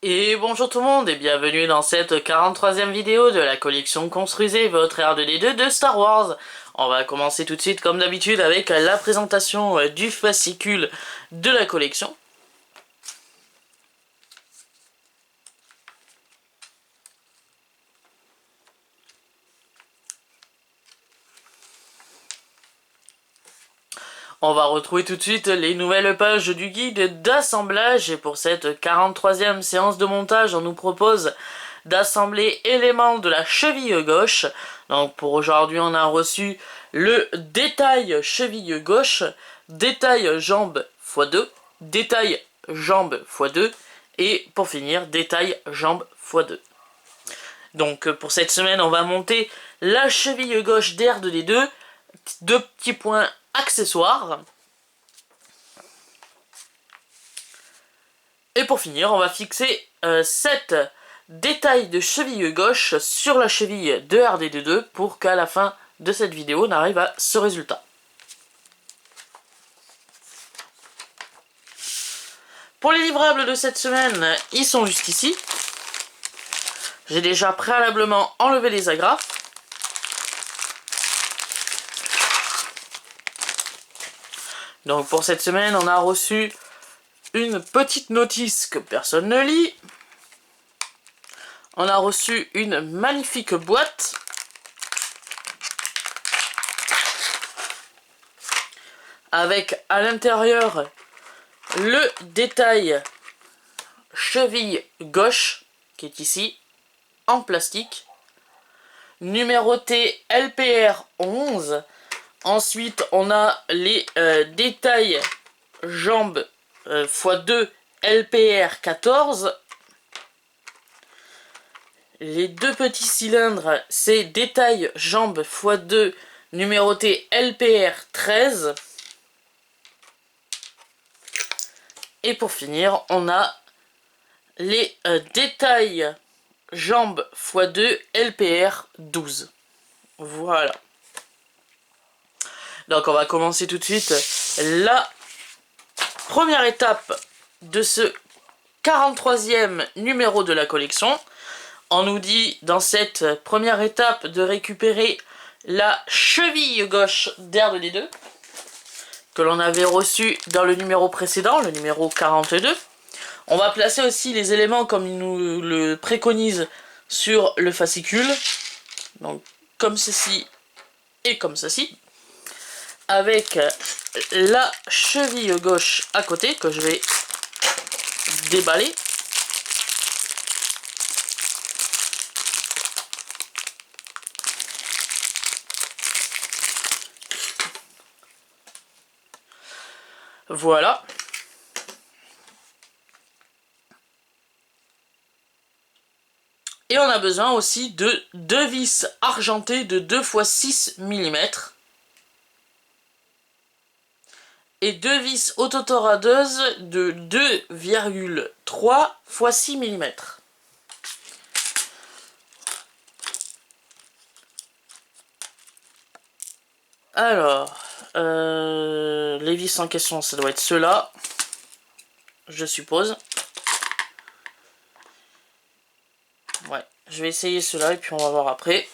Et bonjour tout le monde et bienvenue dans cette 43e vidéo de la collection Construisez votre R2D2 de Star Wars. On va commencer tout de suite comme d'habitude avec la présentation du fascicule de la collection. On va retrouver tout de suite les nouvelles pages du guide d'assemblage et pour cette 43e séance de montage, on nous propose d'assembler éléments de la cheville gauche. Donc pour aujourd'hui, on a reçu le détail cheville gauche, détail jambe x2, détail jambe x2 et pour finir, détail jambe x2. Donc pour cette semaine, on va monter la cheville gauche d'R2D2, deux petits points accessoires. Et pour finir, on va fixer 7 détails de cheville gauche sur la cheville de R2D2 pour qu'à la fin de cette vidéo, on arrive à ce résultat. Pour les livrables de cette semaine, ils sont juste ici. J'ai déjà préalablement enlevé les agrafes. Donc pour cette semaine, on a reçu une petite notice que personne ne lit. On a reçu une magnifique boîte. Avec à l'intérieur le détail cheville gauche qui est ici en plastique. Numéroté LPR 11. Ensuite, on a les détails jambes x2 LPR 14. Les deux petits cylindres, c'est détail jambes x2 numéroté LPR 13. Et pour finir, on a les détails jambes x2 LPR 12. Voilà. Donc on va commencer tout de suite la première étape de ce 43e numéro de la collection. On nous dit dans cette première étape de récupérer la cheville gauche d'R2D2 que l'on avait reçue dans le numéro précédent, le numéro 42. On va placer aussi les éléments comme il nous le préconise sur le fascicule. Donc comme ceci et comme ceci. Avec la cheville gauche à côté que je vais déballer. Voilà. Et on a besoin aussi de deux vis argentées de 2 x 6 mm. Et deux vis autotoradeuses de 2,3 x 6 mm. Alors, les vis en question, ça doit être ceux-là, je suppose. Ouais, je vais essayer ceux-là et puis on va voir après.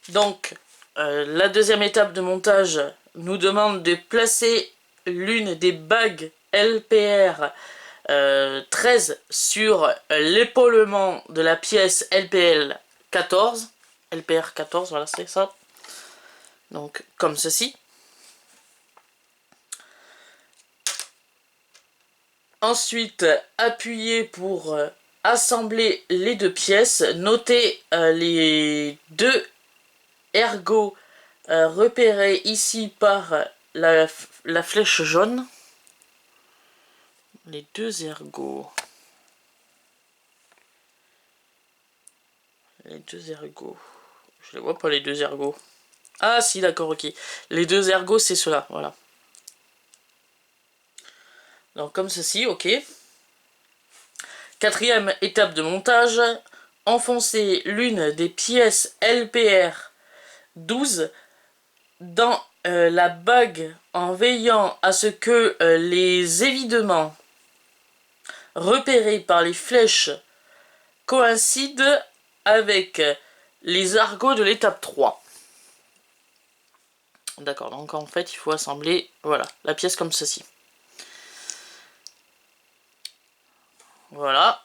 Donc, la deuxième étape de montage nous demande de placer l'une des bagues LPR 13 sur l'épaulement de la pièce LPR 14, voilà c'est ça. Donc comme ceci. Ensuite, appuyer pour assembler les deux pièces. Notez les deux ergots repérés ici par la flèche jaune. Les deux ergots. Les deux ergots. Je les vois pas les deux ergots. Ah si, d'accord, ok. Les deux ergots, c'est ceux-là, voilà. Donc comme ceci, ok. Quatrième étape de montage. Enfoncer l'une des pièces LPR 12 dans la bague en veillant à ce que les évidements repérés par les flèches coïncident avec les argots de l'étape 3. D'accord, donc en fait il faut assembler, voilà, la pièce comme ceci. Voilà.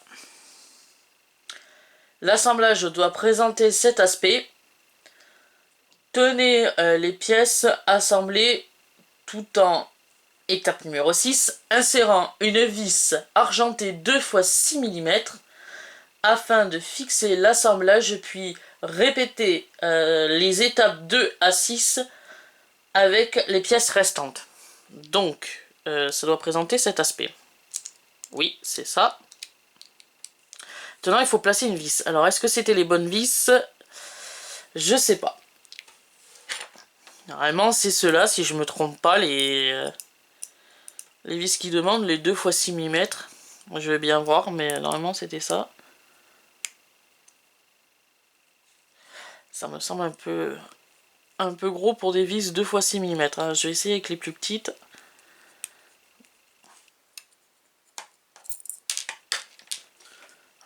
L'assemblage doit présenter cet aspect. Tenez les pièces assemblées tout en étape numéro 6, insérant une vis argentée 2 x 6 mm afin de fixer l'assemblage, puis répéter les étapes 2 à 6 avec les pièces restantes. Donc, ça doit présenter cet aspect. Oui, c'est ça. Maintenant, il faut placer une vis. Alors, est-ce que c'était les bonnes vis? Je sais pas. Normalement, c'est ceux-là, si je me trompe pas, les vis qui demandent, les 2 x 6 mm. Je vais bien voir, mais normalement, c'était ça. Ça me semble un peu gros pour des vis 2 x 6 mm. Hein. Je vais essayer avec les plus petites.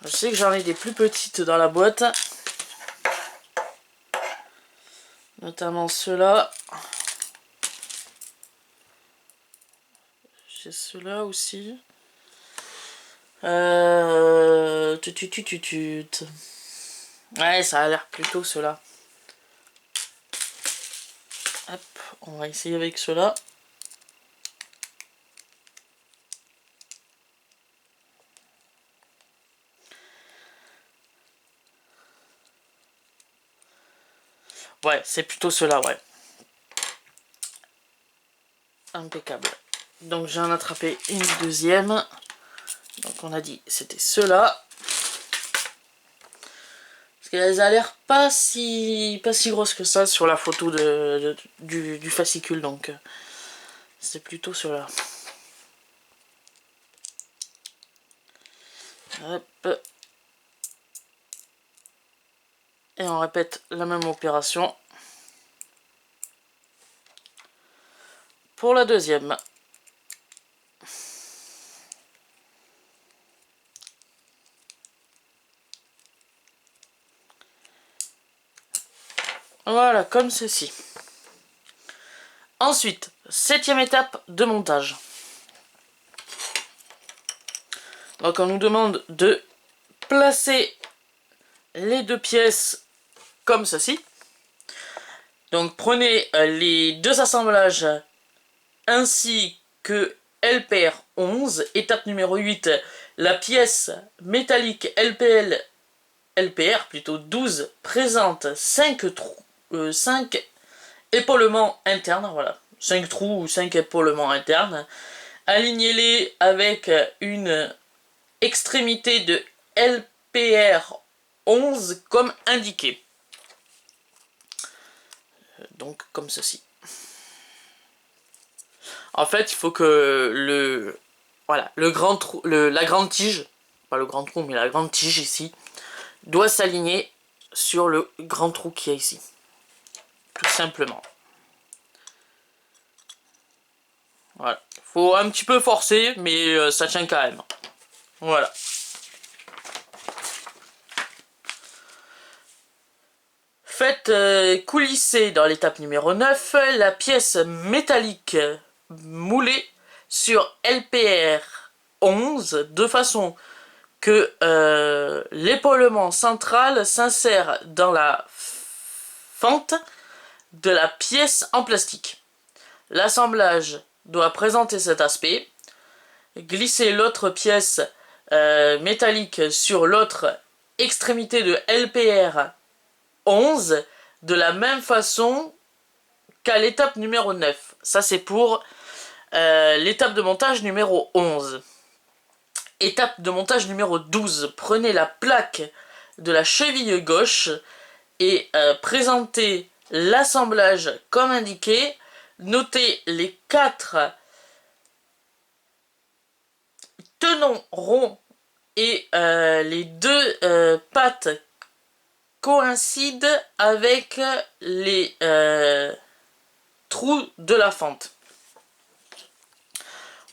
Je sais que j'en ai des plus petites dans la boîte. Notamment ceux-là. J'ai ceux-là aussi. Ouais, ça a l'air plutôt ceux-là. Hop, on va essayer avec ceux-là. Ouais, c'est plutôt ceux-là, ouais. Impeccable. Donc j'en ai attrapé une deuxième. Donc on a dit c'était ceux-là. Parce qu'elles a l'air pas si grosses que ça sur la photo du fascicule. Donc c'est plutôt ceux-là. Hop. Et on répète la même opération pour la deuxième. Voilà, comme ceci. Ensuite, 7e étape de montage. Donc on nous demande de placer les deux pièces comme ceci. Donc prenez les deux assemblages ainsi que LPR 11, étape numéro 8, la pièce métallique LPR plutôt 12 présente 5 épaulements internes, voilà, 5 trous ou 5 épaulements internes. Alignez-les avec une extrémité de LPR 11 comme indiqué. Donc comme ceci. En fait, il faut que la grande tige, pas le grand trou, mais la grande tige ici, doit s'aligner sur le grand trou qu'il y a ici. Tout simplement. Voilà. Faut un petit peu forcer, mais ça tient quand même. Voilà. Faites coulisser dans l'étape numéro 9 la pièce métallique moulée sur LPR 11 de façon que l'épaulement central s'insère dans la fente de la pièce en plastique. L'assemblage doit présenter cet aspect. Glissez l'autre pièce métallique sur l'autre extrémité de LPR 11 de la même façon qu'à l'étape numéro 9. Ça c'est pour l'étape de montage numéro 11. Étape de montage numéro 12. Prenez la plaque de la cheville gauche et présentez l'assemblage comme indiqué. Notez les 4 tenons ronds et les 2 pattes coïncident avec les trous de la fente.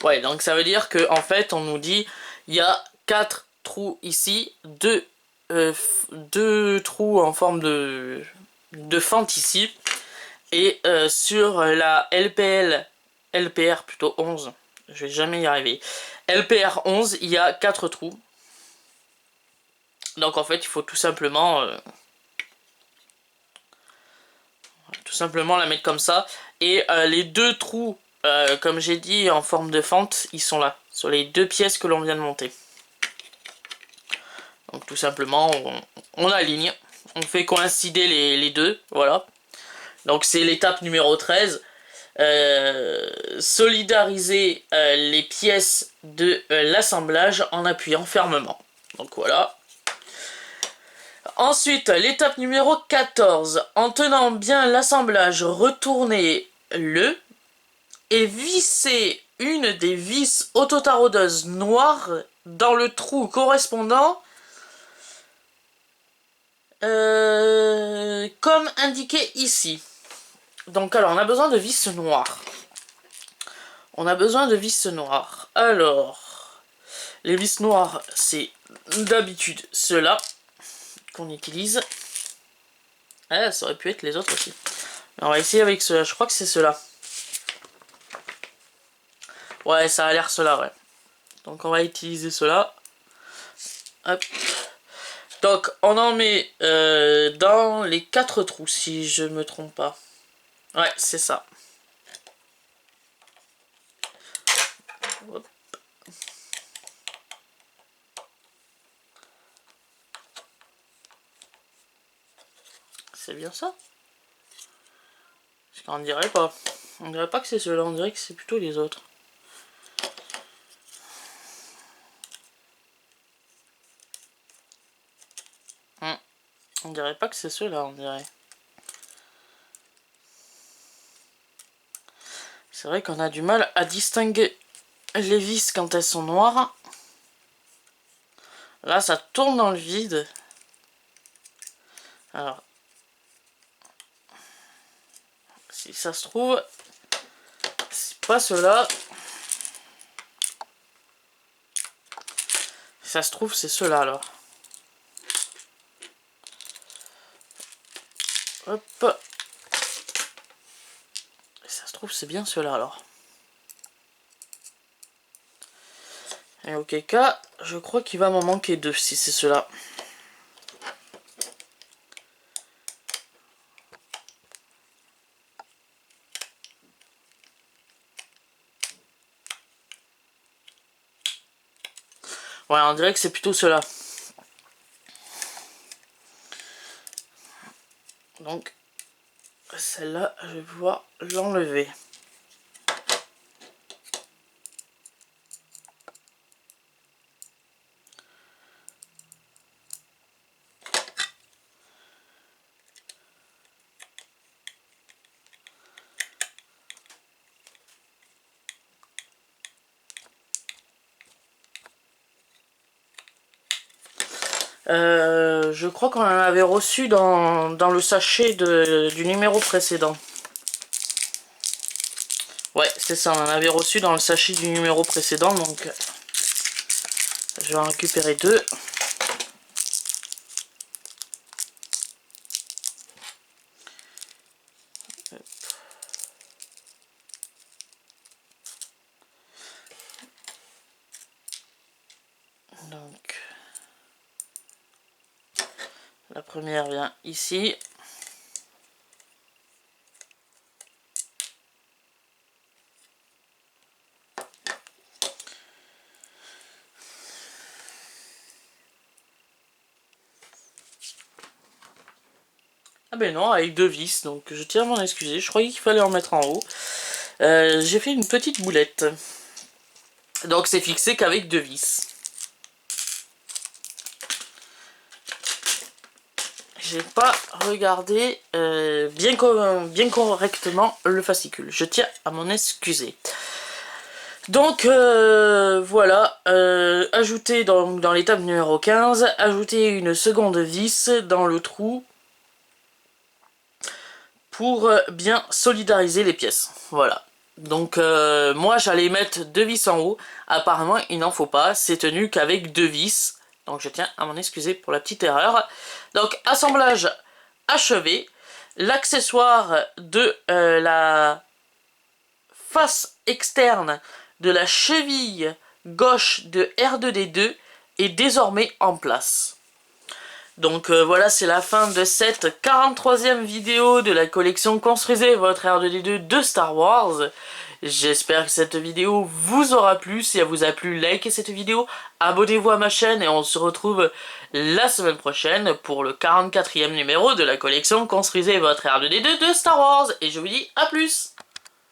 Ouais, donc ça veut dire que en fait on nous dit il y a 4 trous ici, deux trous en forme de fente ici, et sur la LPR plutôt 11, je vais jamais y arriver, LPR 11, il y a 4 trous. Donc en fait, il faut tout simplement la mettre comme ça. Et les 2 trous, comme j'ai dit, en forme de fente, ils sont là, sur les 2 pièces que l'on vient de monter. Donc tout simplement, on aligne, on fait coïncider les deux, voilà. Donc c'est l'étape numéro 13. Solidariser les pièces de l'assemblage en appuyant fermement. Donc voilà. Ensuite, l'étape numéro 14. En tenant bien l'assemblage, retournez-le et vissez une des vis autotaraudeuses noires dans le trou correspondant comme indiqué ici. Donc alors, on a besoin de vis noires. Alors, les vis noires, c'est d'habitude ceux-là qu'on utilise. Ah, ça aurait pu être les autres aussi. Mais on va essayer avec ceux-là. Je crois que c'est ceux-là. Ouais, ça a l'air ceux-là, ouais. Donc on va utiliser ceux-là. Hop. Donc on en met dans les 4 trous, si je me trompe pas. Ouais, c'est ça. Hop. C'est bien ça? Parce qu'on dirait pas. On dirait pas que c'est ceux-là, on dirait que c'est plutôt les autres. On dirait pas que c'est ceux-là, on dirait. C'est vrai qu'on a du mal à distinguer les vis quand elles sont noires. Là, ça tourne dans le vide. Alors, si ça se trouve, c'est pas ceux-là. Si ça se trouve, c'est ceux-là, alors. Hop. Et ça se trouve, c'est bien ceux-là, alors. Et auquel cas, je crois qu'il va m'en manquer 2 si c'est ceux-là. Ouais, on dirait que c'est plutôt ceux-là. Donc, celle-là, je vais pouvoir l'enlever. Je crois qu'on en avait reçu dans le sachet du numéro précédent. Ouais, c'est ça, on en avait reçu dans le sachet du numéro précédent, donc je vais en récupérer 2. Donc, la première vient ici. Ah ben non, avec 2 vis, donc je tiens à m'en excuser, je croyais qu'il fallait en mettre en haut. J'ai fait une petite boulette. Donc c'est fixé qu'avec 2 vis. J'ai pas regardé bien correctement le fascicule. Je tiens à m'en excuser. Donc voilà, ajouter dans l'étape numéro 15, ajouter une seconde vis dans le trou pour bien solidariser les pièces. Voilà. Donc moi j'allais mettre 2 vis en haut, apparemment il n'en faut pas, c'est tenu qu'avec 2 vis, donc je tiens à m'en excuser pour la petite erreur. Donc assemblage achevé, l'accessoire de la face externe de la cheville gauche de R2D2 est désormais en place. Donc voilà, c'est la fin de cette 43e vidéo de la collection Construisez votre R2D2 de Star Wars. J'espère que cette vidéo vous aura plu. Si elle vous a plu, likez cette vidéo, abonnez-vous à ma chaîne et on se retrouve la semaine prochaine pour le 44e numéro de la collection Construisez votre R2D2 de Star Wars. Et je vous dis à plus!